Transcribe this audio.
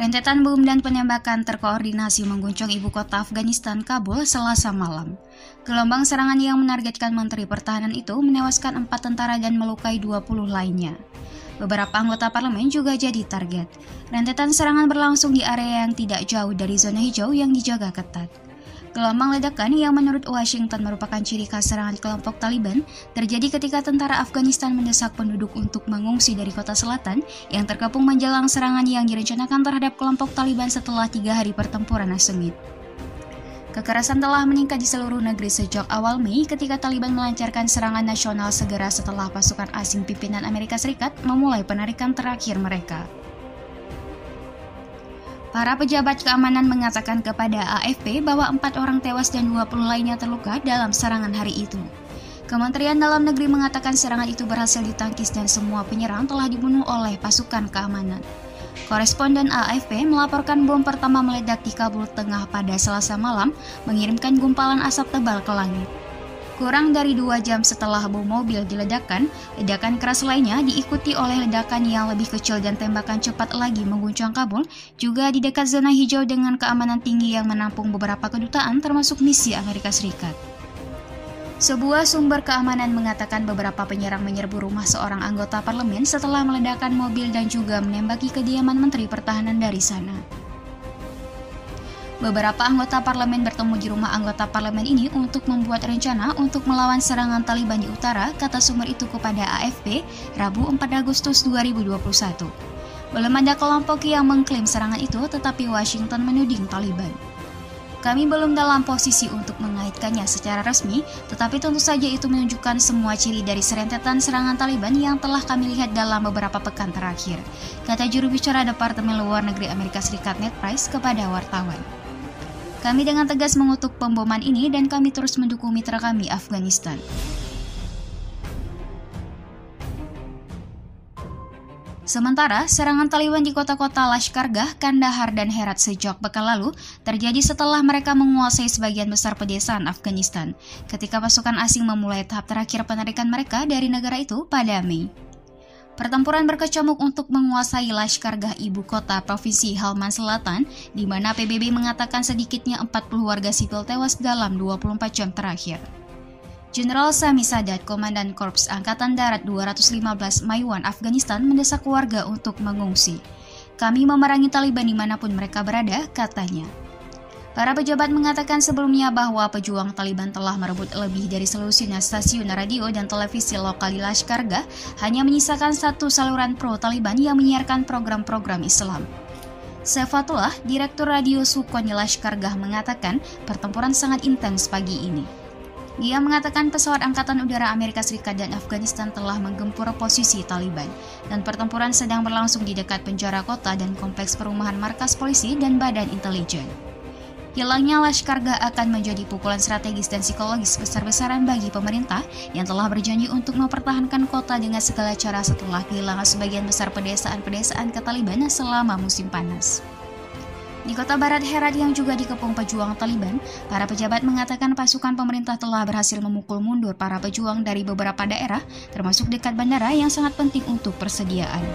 Rentetan bom dan penembakan terkoordinasi mengguncang ibu kota Afghanistan, Kabul, Selasa malam. Gelombang serangan yang menargetkan Menteri Pertahanan itu menewaskan 4 tentara dan melukai 20 lainnya. Beberapa anggota parlemen juga jadi target. Rentetan serangan berlangsung di area yang tidak jauh dari zona hijau yang dijaga ketat. Gelombang ledakan yang menurut Washington merupakan ciri khas serangan kelompok Taliban terjadi ketika tentara Afghanistan mendesak penduduk untuk mengungsi dari kota selatan yang terkepung menjelang serangan yang direncanakan terhadap kelompok Taliban setelah 3 hari pertempuran sengit. Kekerasan telah meningkat di seluruh negeri sejak awal Mei ketika Taliban melancarkan serangan nasional segera setelah pasukan asing pimpinan Amerika Serikat memulai penarikan terakhir mereka. Para pejabat keamanan mengatakan kepada AFP bahwa 4 orang tewas dan 20 lainnya terluka dalam serangan hari itu. Kementerian Dalam Negeri mengatakan serangan itu berhasil ditangkis dan semua penyerang telah dibunuh oleh pasukan keamanan. Koresponden AFP melaporkan bom pertama meledak di Kabul Tengah pada Selasa malam, mengirimkan gumpalan asap tebal ke langit. Kurang dari 2 jam setelah bom mobil diledakkan, ledakan keras lainnya diikuti oleh ledakan yang lebih kecil dan tembakan cepat lagi mengguncang Kabul, juga di dekat zona hijau dengan keamanan tinggi yang menampung beberapa kedutaan termasuk misi Amerika Serikat. Sebuah sumber keamanan mengatakan beberapa penyerang menyerbu rumah seorang anggota parlemen setelah meledakkan mobil dan juga menembaki kediaman Menteri Pertahanan dari sana. Beberapa anggota parlemen bertemu di rumah anggota parlemen ini untuk membuat rencana untuk melawan serangan Taliban di utara, kata sumber itu kepada AFP, Rabu 4 Agustus 2021. Belum ada kelompok yang mengklaim serangan itu, tetapi Washington menuding Taliban. Kami belum dalam posisi untuk mengaitkannya secara resmi, tetapi tentu saja itu menunjukkan semua ciri dari serentetan serangan Taliban yang telah kami lihat dalam beberapa pekan terakhir, kata juru bicara Departemen Luar Negeri Amerika Serikat Ned Price kepada wartawan. Kami dengan tegas mengutuk pemboman ini dan kami terus mendukung mitra kami Afghanistan. Sementara, serangan Taliban di kota-kota Lashkargah, Kandahar, dan Herat sejak pekan lalu terjadi setelah mereka menguasai sebagian besar pedesaan Afghanistan, ketika pasukan asing memulai tahap terakhir penarikan mereka dari negara itu pada Mei. Pertempuran berkecamuk untuk menguasai Lashkargah, ibu kota Provinsi Helmand Selatan, di mana PBB mengatakan sedikitnya 40 warga sipil tewas dalam 24 jam terakhir. Jenderal Sami Sadat, Komandan Korps Angkatan Darat 215 Maiwan, Afghanistan, mendesak warga untuk mengungsi. Kami memerangi Taliban dimanapun mereka berada, katanya. Para pejabat mengatakan sebelumnya bahwa pejuang Taliban telah merebut lebih dari selusin stasiun radio dan televisi lokal di Lashkargah, hanya menyisakan satu saluran pro-Taliban yang menyiarkan program-program Islam. Saifatullah, Direktur Radio Sukhoi Lashkargah, mengatakan pertempuran sangat intens pagi ini. Dia mengatakan pesawat Angkatan Udara Amerika Serikat dan Afghanistan telah menggempur posisi Taliban, dan pertempuran sedang berlangsung di dekat penjara kota dan kompleks perumahan markas polisi dan badan intelijen. Hilangnya Lashkargah akan menjadi pukulan strategis dan psikologis besar-besaran bagi pemerintah yang telah berjanji untuk mempertahankan kota dengan segala cara setelah kehilangan sebagian besar pedesaan-pedesaan ke Taliban selama musim panas. Di kota barat Herat yang juga dikepung pejuang Taliban, para pejabat mengatakan pasukan pemerintah telah berhasil memukul mundur para pejuang dari beberapa daerah, termasuk dekat bandara yang sangat penting untuk persediaan.